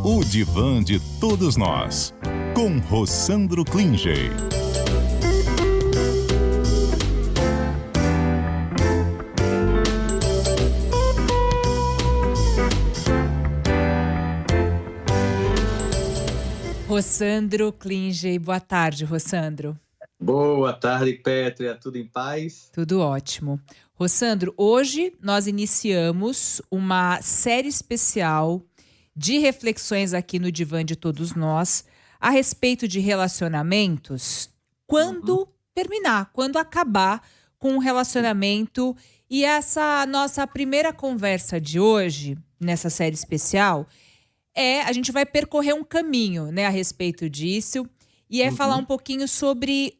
O Divã de Todos Nós, com Rossandro Klinger. Rossandro Klinger, boa tarde, Rossandro. Boa tarde, Pétria, tudo em paz? Tudo ótimo. Rossandro, hoje nós iniciamos uma série especial de reflexões aqui no Divã de Todos Nós a respeito de relacionamentos quando terminar, quando acabar com um relacionamento. E essa nossa primeira conversa de hoje, nessa série especial, a gente vai percorrer um caminho, né, a respeito disso, e falar um pouquinho sobre,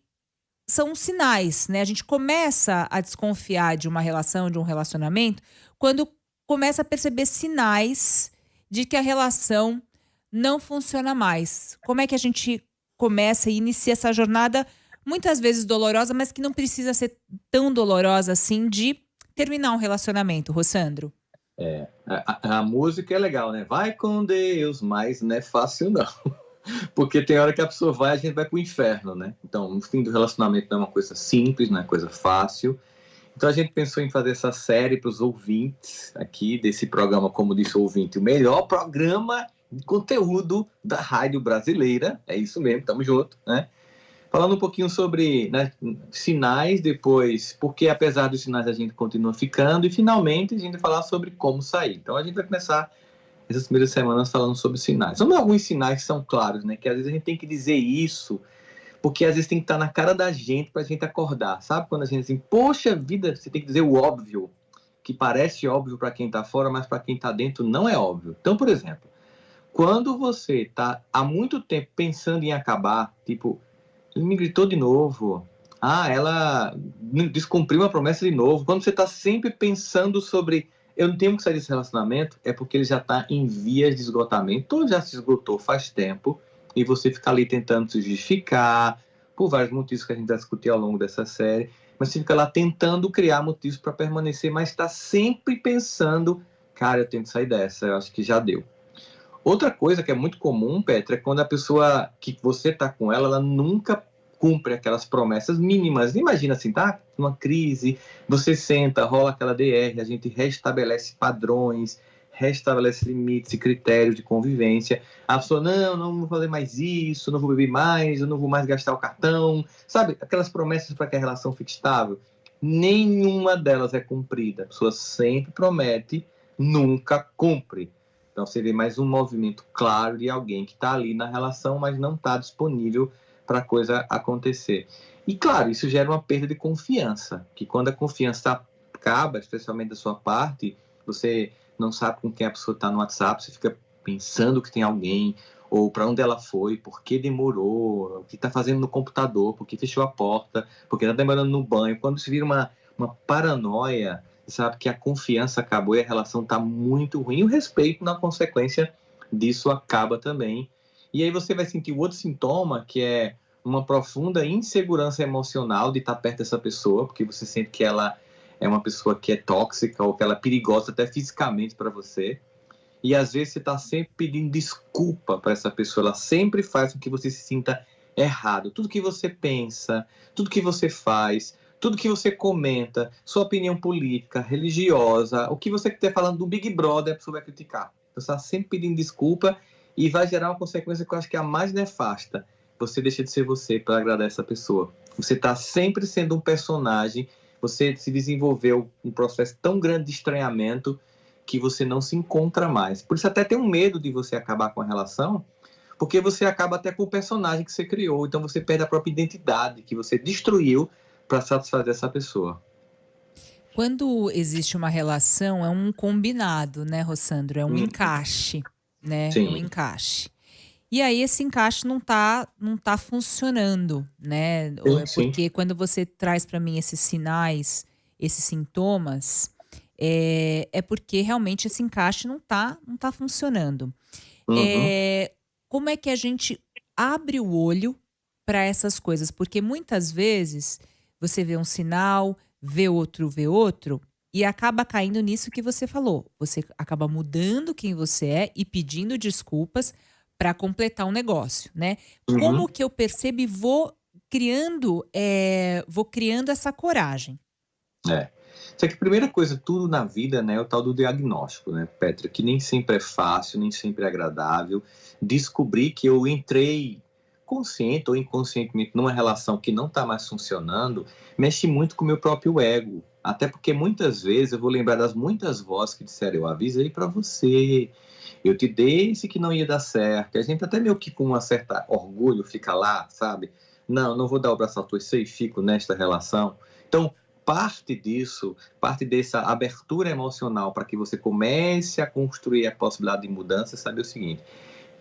são sinais, né? A gente começa a desconfiar de uma relação, de um relacionamento, quando começa a perceber sinais de que a relação não funciona mais. Como é que a gente começa e inicia essa jornada, muitas vezes dolorosa, mas que não precisa ser tão dolorosa assim, de terminar um relacionamento, Rossandro? A música é legal, né? Vai com Deus, mas não é fácil não. Porque tem hora que a pessoa vai, a gente vai pro inferno, né? Então, o fim do relacionamento não é uma coisa simples, não é coisa fácil. Então, a gente pensou em fazer essa série para os ouvintes aqui desse programa, como disse o ouvinte, o melhor programa de conteúdo da rádio brasileira. É isso mesmo, tamo junto, né? Falando um pouquinho sobre, né, sinais depois, porque apesar dos sinais a gente continua ficando, e finalmente a gente vai falar sobre como sair. Então, a gente vai começar essas primeiras semanas falando sobre sinais. São alguns sinais que são claros, né? Que às vezes a gente tem que dizer isso, porque às vezes tem que estar na cara da gente pra gente acordar. Sabe quando a gente diz assim, poxa vida, você tem que dizer o óbvio, que parece óbvio para quem tá fora, mas para quem tá dentro não é óbvio. Então, por exemplo, quando você tá há muito tempo pensando em acabar, tipo, ele me gritou de novo, ela descumpriu uma promessa de novo, quando você tá sempre pensando sobre eu não tenho que sair desse relacionamento, é porque ele já está em vias de esgotamento, ou já se esgotou faz tempo, e você fica ali tentando se justificar, por vários motivos que a gente vai discutir ao longo dessa série, mas você fica lá tentando criar motivos para permanecer, mas está sempre pensando, cara, eu tenho que sair dessa, eu acho que já deu. Outra coisa que é muito comum, Petra, é quando a pessoa que você está com ela nunca cumpre aquelas promessas mínimas. Imagina assim, tá? Uma crise, você senta, rola aquela DR, a gente restabelece padrões, restabelece limites e critérios de convivência. A pessoa, não vou fazer mais isso, não vou beber mais, eu não vou mais gastar o cartão. Sabe, aquelas promessas para que a relação fique estável. Nenhuma delas é cumprida. A pessoa sempre promete, nunca cumpre. Então você vê mais um movimento claro de alguém que está ali na relação, mas não está disponível para a coisa acontecer. E claro, isso gera uma perda de confiança, que quando a confiança acaba, especialmente da sua parte, você não sabe com quem a pessoa está no WhatsApp, você fica pensando que tem alguém, ou para onde ela foi, por que demorou, o que está fazendo no computador, por que fechou a porta, por que está demorando no banho. Quando se vira uma paranoia, sabe que a confiança acabou e a relação está muito ruim, e o respeito, na consequência disso, acaba também. E aí você vai sentir o outro sintoma, que é uma profunda insegurança emocional de estar perto dessa pessoa, porque você sente que ela é uma pessoa que é tóxica ou que ela é perigosa até fisicamente para você. E às vezes você está sempre pedindo desculpa para essa pessoa, ela sempre faz com que você se sinta errado. Tudo que você pensa, tudo que você faz, tudo que você comenta, sua opinião política, religiosa, o que você estiver falando do Big Brother, a pessoa vai criticar. Você está sempre pedindo desculpa e vai gerar uma consequência que eu acho que é a mais nefasta. Você deixa de ser você para agradar essa pessoa. Você está sempre sendo um personagem, você se desenvolveu um processo tão grande de estranhamento que você não se encontra mais. Por isso até tem um medo de você acabar com a relação, porque você acaba até com o personagem que você criou, então você perde a própria identidade que você destruiu para satisfazer essa pessoa. Quando existe uma relação, é um combinado, né, Rossandro? É um encaixe, né? Sim. É um encaixe. E aí esse encaixe não tá funcionando, né? Porque quando você traz para mim esses sinais, esses sintomas, é porque realmente esse encaixe não tá funcionando. Como é que a gente abre o olho para essas coisas? Porque muitas vezes você vê um sinal, vê outro, e acaba caindo nisso que você falou. Você acaba mudando quem você é e pedindo desculpas para completar um negócio, né. Como Uhum. que eu percebo e vou criando essa coragem? É. Só que a primeira coisa, tudo na vida, né, é o tal do diagnóstico, né, Petra, que nem sempre é fácil, nem sempre é agradável. Descobrir que eu entrei consciente ou inconscientemente numa relação que não está mais funcionando, mexe muito com o meu próprio ego. Até porque muitas vezes eu vou lembrar das muitas vozes que disseram, eu avisei para você, eu te disse que não ia dar certo. E a gente até meio que com uma certa orgulho fica lá, sabe? Não, não vou dar o braço a torcer e fico nesta relação. Então, parte disso, parte dessa abertura emocional para que você comece a construir a possibilidade de mudança, sabe o seguinte,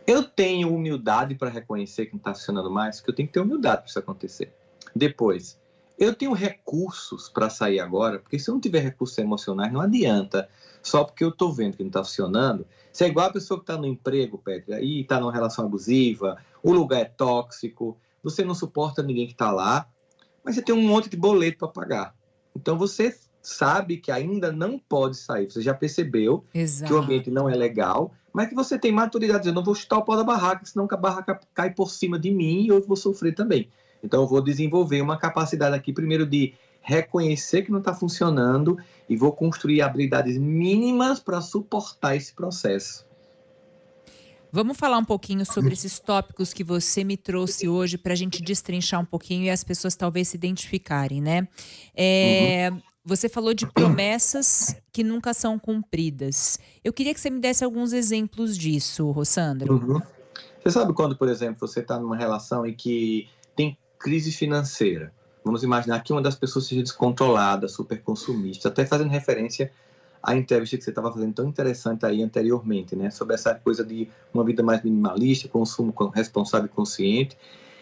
eu tenho humildade para reconhecer que não está funcionando mais, porque eu tenho que ter humildade para isso acontecer. Depois, eu tenho recursos para sair agora, porque se eu não tiver recursos emocionais, não adianta, só porque eu estou vendo que não está funcionando. Você é igual a pessoa que está no emprego, Petra, e está numa relação abusiva, o lugar é tóxico, você não suporta ninguém que está lá, mas você tem um monte de boleto para pagar. Então você sabe que ainda não pode sair. Você já percebeu que o ambiente não Exato. é legal, mas que você tem maturidade. Eu não vou chutar o pau da barraca, senão a barraca cai por cima de mim e eu vou sofrer também. Então eu vou desenvolver uma capacidade aqui, primeiro, de reconhecer que não está funcionando e vou construir habilidades mínimas para suportar esse processo. Vamos falar um pouquinho sobre esses tópicos que você me trouxe hoje para a gente destrinchar um pouquinho e as pessoas talvez se identificarem, né? Uhum, Você falou de promessas que nunca são cumpridas. Eu queria que você me desse alguns exemplos disso, Rossandro. uhum. Você sabe quando, por exemplo, você está numa relação em que tem crise financeira? Vamos imaginar que uma das pessoas seja descontrolada, super consumista, até fazendo referência à entrevista que você estava fazendo tão interessante aí anteriormente, né? Sobre essa coisa de uma vida mais minimalista, consumo responsável e consciente.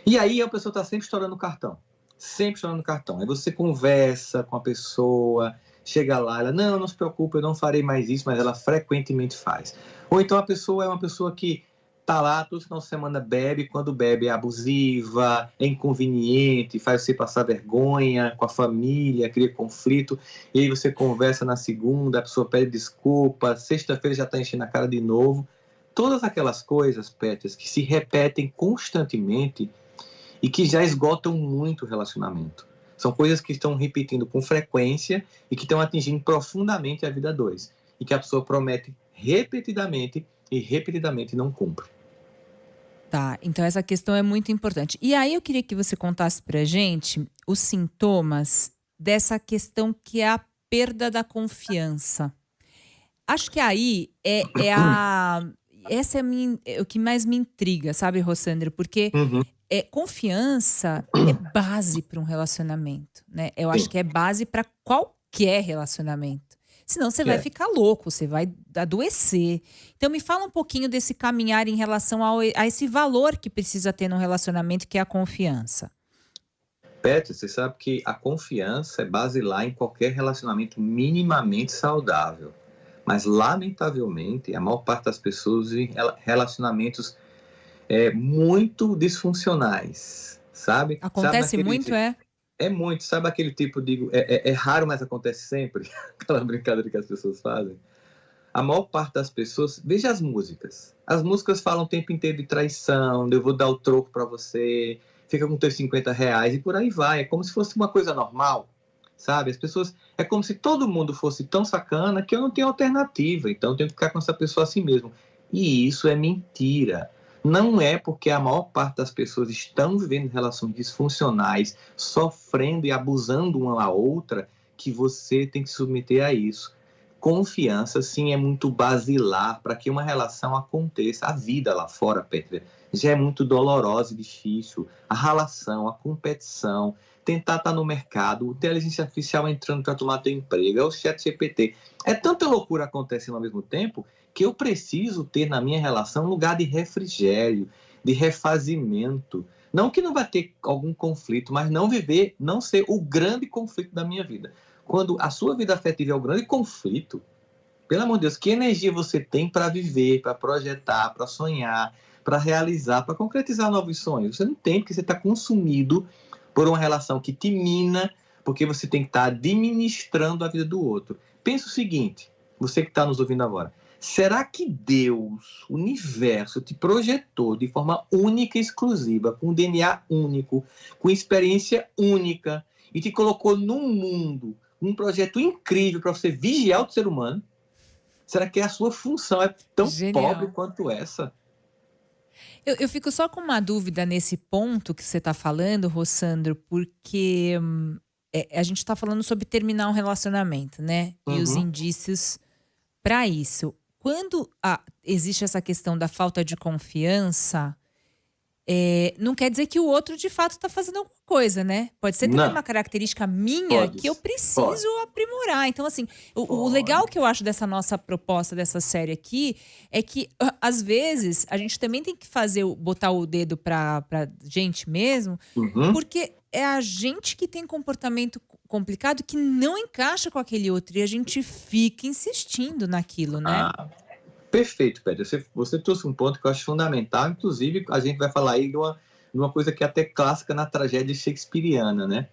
E aí a pessoa está sempre estourando o cartão. Sempre estourando o cartão. Aí você conversa com a pessoa, chega lá, ela, não, não se preocupe, eu não farei mais isso, mas ela frequentemente faz. Ou então a pessoa é uma pessoa que tá lá todo final de semana bebe, quando bebe é abusiva, é inconveniente, faz você passar vergonha com a família, cria conflito, e aí você conversa na segunda, a pessoa pede desculpa, sexta-feira já está enchendo a cara de novo. Todas aquelas coisas, Petras, que se repetem constantemente e que já esgotam muito o relacionamento. São coisas que estão repetindo com frequência e que estão atingindo profundamente a vida dois. E que a pessoa promete repetidamente e repetidamente não cumpre. Tá, então essa questão é muito importante. E aí eu queria que você contasse pra gente os sintomas dessa questão que é a perda da confiança. Acho que aí essa é, é o que mais me intriga, sabe, Rossandro? Porque Uhum, confiança é base para um relacionamento, né? Eu acho sim, que é base para qualquer relacionamento. Senão você vai é. ficar louco, você vai adoecer. Então me fala um pouquinho desse caminhar em relação a esse valor que precisa ter num relacionamento, que é a confiança. Pet, você sabe que a confiança é basilar em qualquer relacionamento minimamente saudável. Mas, lamentavelmente, a maior parte das pessoas vivem relacionamentos muito disfuncionais, sabe? Sabe Acontece aquele muito, tipo, é? é muito, sabe aquele tipo, digo, é raro, mas acontece sempre, aquela brincadeira que as pessoas fazem. A maior parte das pessoas, veja as músicas. As músicas falam o tempo inteiro de traição, de eu vou dar o troco para você, fica com teus R$ 50 e por aí vai. É como se fosse uma coisa normal, sabe? As pessoas, é como se todo mundo fosse tão sacana que eu não tenho alternativa, então eu tenho que ficar com essa pessoa assim mesmo. E isso é mentira. Não é porque a maior parte das pessoas estão vivendo relações disfuncionais, sofrendo e abusando uma à outra, que você tem que se submeter a isso. Confiança, sim, é muito basilar para que uma relação aconteça. A vida lá fora, Petra, já é muito dolorosa e difícil. A relação, a competição, tentar estar no mercado, a inteligência artificial entrando para tomar teu emprego, é o chat GPT. É tanta loucura acontecendo ao mesmo tempo que eu preciso ter na minha relação um lugar de refrigério, de refazimento. Não que não vai ter algum conflito, mas não viver, não ser o grande conflito da minha vida. Quando a sua vida afetiva é o grande conflito, pelo amor de Deus, que energia você tem para viver, para projetar, para sonhar, para realizar, para concretizar novos sonhos? Você não tem, porque você está consumido por uma relação que te mina, porque você tem que estar administrando a vida do outro. pensa o seguinte, você que está nos ouvindo agora, será que Deus, o universo, te projetou de forma única e exclusiva, com DNA único, com experiência única, e te colocou num mundo, um projeto incrível para você vigiar o ser humano? Será que a sua função é tão pobre quanto essa? Eu fico só com uma dúvida nesse ponto que você está falando, Rossandro, porque a gente está falando sobre terminar um relacionamento, né? E os indícios para isso. Quando existe essa questão da falta de confiança, não quer dizer que o outro de fato está fazendo alguma coisa, né? Pode ser também uma característica minha que eu preciso aprimorar. Então, assim, o legal que eu acho dessa nossa proposta, dessa série aqui, é que às vezes a gente também tem que botar o dedo pra gente mesmo, porque é a gente que tem comportamento complicado que não encaixa com aquele outro e a gente fica insistindo naquilo, né? Perfeito, Pedro. Você trouxe um ponto que eu acho fundamental. Inclusive, a gente vai falar aí de uma coisa que é até clássica na tragédia shakespeariana, né?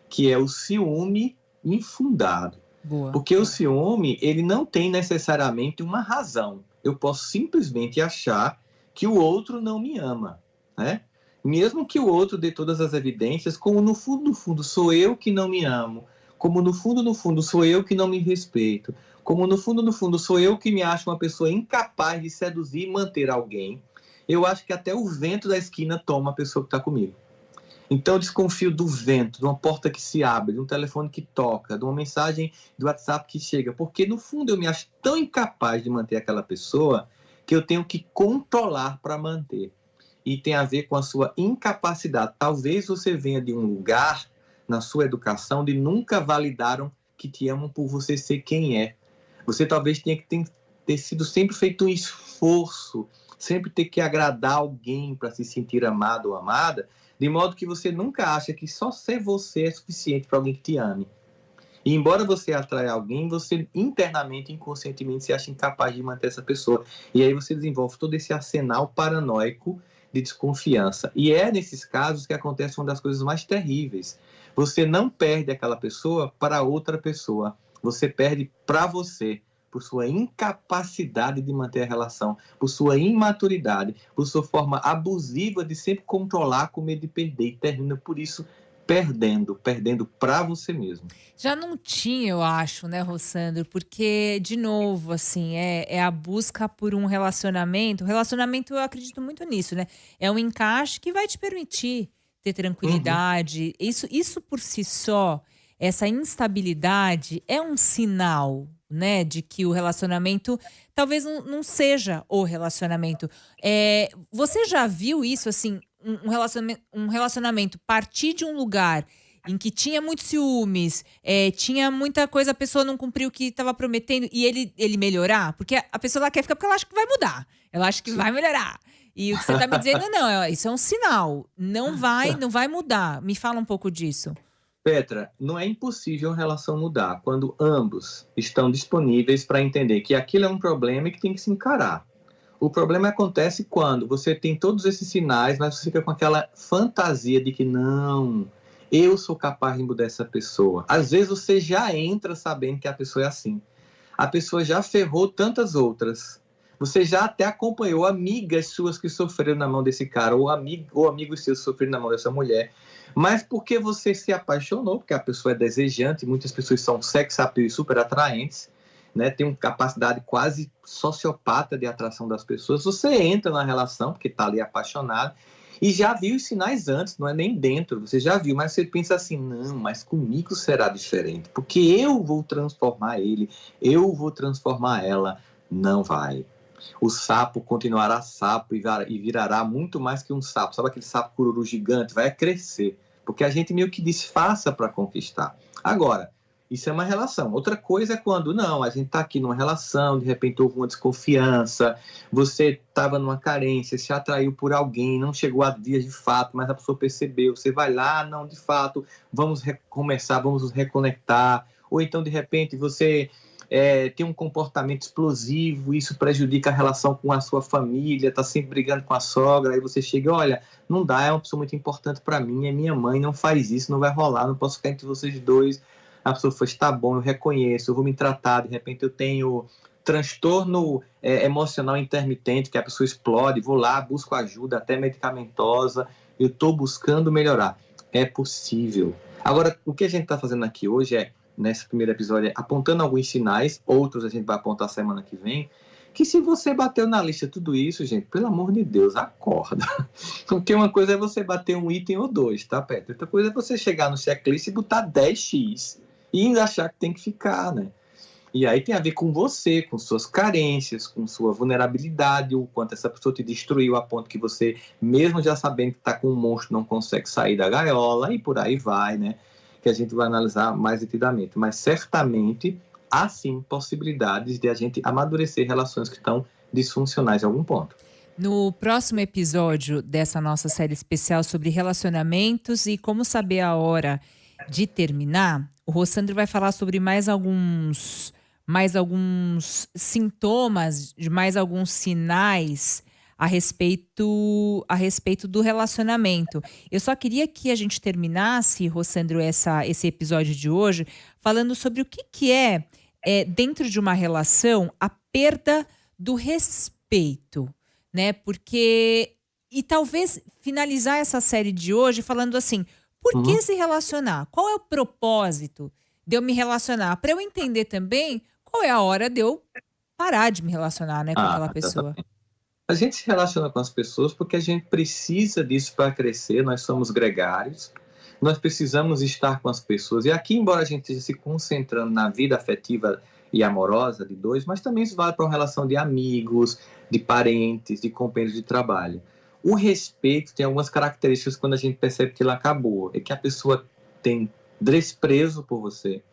Que é o ciúme infundado. Boa. Porque o ciúme, ele não tem necessariamente uma razão. Eu posso simplesmente achar que o outro não me ama, né? Mesmo que o outro dê todas as evidências, como no fundo sou eu que não me amo, como no fundo sou eu que não me respeito, como no fundo sou eu que me acho uma pessoa incapaz de seduzir e manter alguém, eu acho que até o vento da esquina toma a pessoa que está comigo. Então eu desconfio do vento, de uma porta que se abre, de um telefone que toca, de uma mensagem do WhatsApp que chega, porque no fundo eu me acho tão incapaz de manter aquela pessoa que eu tenho que controlar para manter. E tem a ver com a sua incapacidade. Talvez você venha de um lugar na sua educação de nunca validaram que te amam por você ser quem é. Você talvez tenha que ter sido sempre feito um esforço, sempre ter que agradar alguém para se sentir amado ou amada, de modo que você nunca acha que só ser você é suficiente para alguém que te ame. E embora você atraia alguém, você internamente, inconscientemente, se acha incapaz de manter essa pessoa. E aí você desenvolve todo esse arsenal paranoico de desconfiança. E é nesses casos que acontece uma das coisas mais terríveis. Você não perde aquela pessoa para outra pessoa. Você perde para você, por sua incapacidade de manter a relação, por sua imaturidade, por sua forma abusiva de sempre controlar com medo de perder. E termina por isso perdendo para você mesmo. Já não tinha, eu acho, né, Rossandro? Porque, de novo, assim, é a busca por um relacionamento. Relacionamento, eu acredito muito nisso, né? É um encaixe que vai te permitir ter tranquilidade. Isso por si só, essa instabilidade é um sinal, né, de que o relacionamento talvez não seja o relacionamento. Você já viu isso, assim, um relacionamento partir de um lugar em que tinha muitos ciúmes, tinha muita coisa, a pessoa não cumpriu o que estava prometendo e ele melhorar? Porque a pessoa ela quer ficar porque ela acha que vai mudar, ela acha que vai melhorar. E o que você está me dizendo, não, isso é um sinal, não vai mudar. Me fala um pouco disso. Petra, não é impossível a relação mudar quando ambos estão disponíveis para entender que aquilo é um problema e que tem que se encarar. O problema acontece quando você tem todos esses sinais, mas você fica com aquela fantasia de que não, eu sou capaz de mudar essa pessoa. Às vezes você já entra sabendo que a pessoa é assim. A pessoa já ferrou tantas outras. Você já até acompanhou amigas suas que sofreram na mão desse cara, ou amigos seus sofreram na mão dessa mulher. Mas porque você se apaixonou, porque a pessoa é desejante, muitas pessoas são sex appeal e super atraentes, né? Tem uma capacidade quase sociopata de atração das pessoas. Você entra na relação, porque está ali apaixonado, e já viu os sinais antes, não é nem dentro, você já viu, mas você pensa assim, não, mas comigo será diferente, porque eu vou transformar ele, eu vou transformar ela. Não vai. O sapo continuará sapo e virará muito mais que um sapo. Sabe aquele sapo cururu gigante? Vai crescer, porque a gente meio que disfarça para conquistar. Agora, isso é uma relação. Outra coisa é quando, não, a gente está aqui numa relação, de repente houve uma desconfiança, você estava numa carência, se atraiu por alguém, não chegou a dias de fato, mas a pessoa percebeu, você vai lá, não, de fato, vamos recomeçar, vamos nos reconectar. Ou então, de repente, você tem um comportamento explosivo, isso prejudica a relação com a sua família, está sempre brigando com a sogra, aí você chega, olha, não dá, é uma pessoa muito importante para mim, é minha mãe, não faz isso, não vai rolar, não posso ficar entre vocês dois. A pessoa fala, tá bom, eu reconheço, eu vou me tratar, de repente eu tenho transtorno emocional intermitente, que a pessoa explode, vou lá, busco ajuda, até medicamentosa, eu estou buscando melhorar. É possível. Agora, o que a gente está fazendo aqui hoje nesse primeiro episódio, apontando alguns sinais, outros a gente vai apontar semana que vem, que se você bateu na lista tudo isso, gente, pelo amor de Deus, acorda. Porque uma coisa é você bater um item ou dois, tá, Petro? Outra coisa é você chegar no checklist e botar 10x e ainda achar que tem que ficar, né? E aí tem a ver com você, com suas carências, com sua vulnerabilidade, o quanto essa pessoa te destruiu a ponto que você, mesmo já sabendo que está com um monstro, não consegue sair da gaiola, e por aí vai, né? Que a gente vai analisar mais detidamente. Mas certamente há sim possibilidades de a gente amadurecer relações que estão disfuncionais em algum ponto. No próximo episódio dessa nossa série especial sobre relacionamentos e como saber a hora de terminar, o Rossandro vai falar sobre mais alguns sintomas, de mais alguns sinais a respeito do relacionamento. Eu só queria que a gente terminasse, Rossandro, esse episódio de hoje, falando sobre o que é, dentro de uma relação, a perda do respeito, né? Porque... E talvez finalizar essa série de hoje falando assim, por que se relacionar? Qual é o propósito de eu me relacionar? Para eu entender também qual é a hora de eu parar de me relacionar, né, com aquela pessoa. A gente se relaciona com as pessoas porque a gente precisa disso para crescer, nós somos gregários, nós precisamos estar com as pessoas. E aqui, embora a gente esteja se concentrando na vida afetiva e amorosa de dois, mas também isso vale para uma relação de amigos, de parentes, de companheiros de trabalho. O respeito tem algumas características quando a gente percebe que ele acabou. É que a pessoa tem desprezo por você,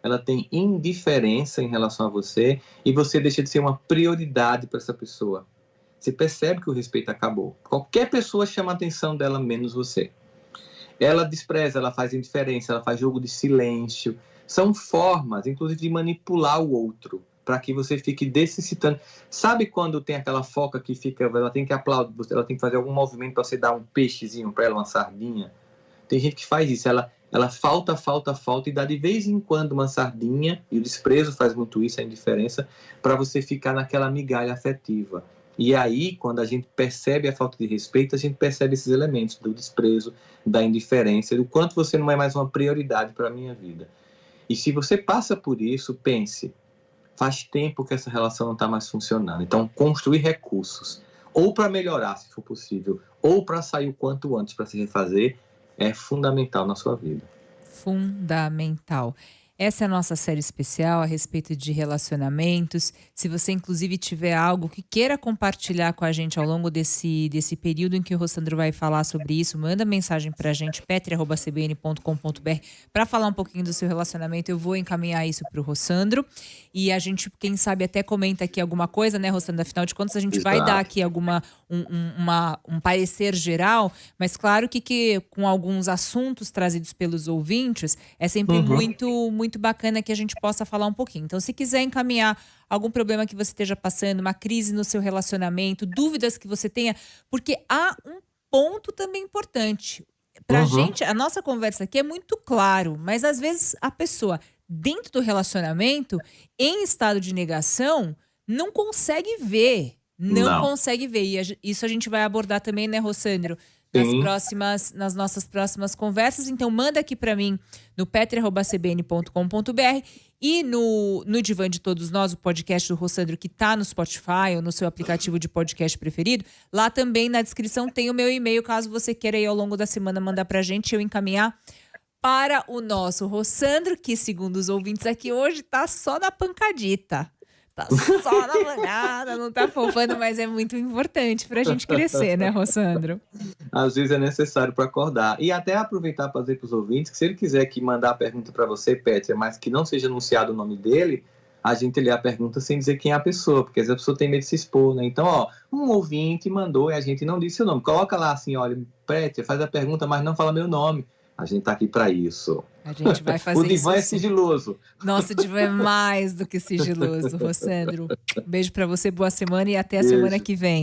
ela tem indiferença em relação a você e você deixa de ser uma prioridade para essa pessoa. Você percebe que o respeito acabou. Qualquer pessoa chama a atenção dela, menos você. Ela despreza, ela faz indiferença, ela faz jogo de silêncio. São formas, inclusive, de manipular o outro, para que você fique necessitando. Sabe quando tem aquela foca que fica, ela tem que aplaudir, ela tem que fazer algum movimento para você dar um peixezinho para ela, uma sardinha? Tem gente que faz isso, ela falta e dá de vez em quando uma sardinha, e o desprezo faz muito isso, a indiferença, para você ficar naquela migalha afetiva. E aí, quando a gente percebe a falta de respeito, a gente percebe esses elementos do desprezo, da indiferença, do quanto você não é mais uma prioridade para a minha vida. E se você passa por isso, pense, faz tempo que essa relação não está mais funcionando. Então, construir recursos, ou para melhorar, se for possível, ou para sair o quanto antes para se refazer, é fundamental na sua vida. Fundamental. Essa é a nossa série especial a respeito de relacionamentos. Se você, inclusive, tiver algo que queira compartilhar com a gente ao longo desse período em que o Rossandro vai falar sobre isso, manda mensagem pra gente, petri@cbn.com.br, para falar um pouquinho do seu relacionamento. Eu vou encaminhar isso pro Rossandro. E a gente, quem sabe, até comenta aqui alguma coisa, né, Rossandro? Afinal de contas, a gente vai dar aqui um parecer geral, mas claro que com alguns assuntos trazidos pelos ouvintes, é sempre muito bacana que a gente possa falar um pouquinho. Então, se quiser encaminhar algum problema que você esteja passando, uma crise no seu relacionamento, dúvidas que você tenha, porque há um ponto também importante. Pra gente, a nossa conversa aqui é muito claro, mas às vezes a pessoa, dentro do relacionamento, em estado de negação, não consegue ver. Não consegue ver. E isso a gente vai abordar também, né, Rossandro? Nas nossas próximas conversas. Então, manda aqui para mim no petri@cbn.com.br e no Divã de Todos Nós, o podcast do Rossandro, que tá no Spotify ou no seu aplicativo de podcast preferido. Lá também na descrição tem o meu e-mail, caso você queira aí ao longo da semana mandar pra gente, eu encaminhar para o nosso Rossandro, que segundo os ouvintes aqui hoje tá só na pancadita. Tá só na manhada, não tá fofando, mas é muito importante pra gente crescer, né, Rossandro? Às vezes é necessário para acordar. E até aproveitar para dizer para os ouvintes que se ele quiser que mandar a pergunta para você, Pétia, mas que não seja anunciado o nome dele, a gente lê a pergunta sem dizer quem é a pessoa, porque às vezes a pessoa tem medo de se expor, né? Então, ó, um ouvinte mandou e a gente não disse o nome. Coloca lá assim, olha, Pétia, faz a pergunta, mas não fala meu nome. A gente tá aqui para isso. A gente vai fazer o divã isso. É sigiloso. Nossa, o divã é mais do que sigiloso, Rossandro. Um beijo para você, boa semana e até a semana que vem.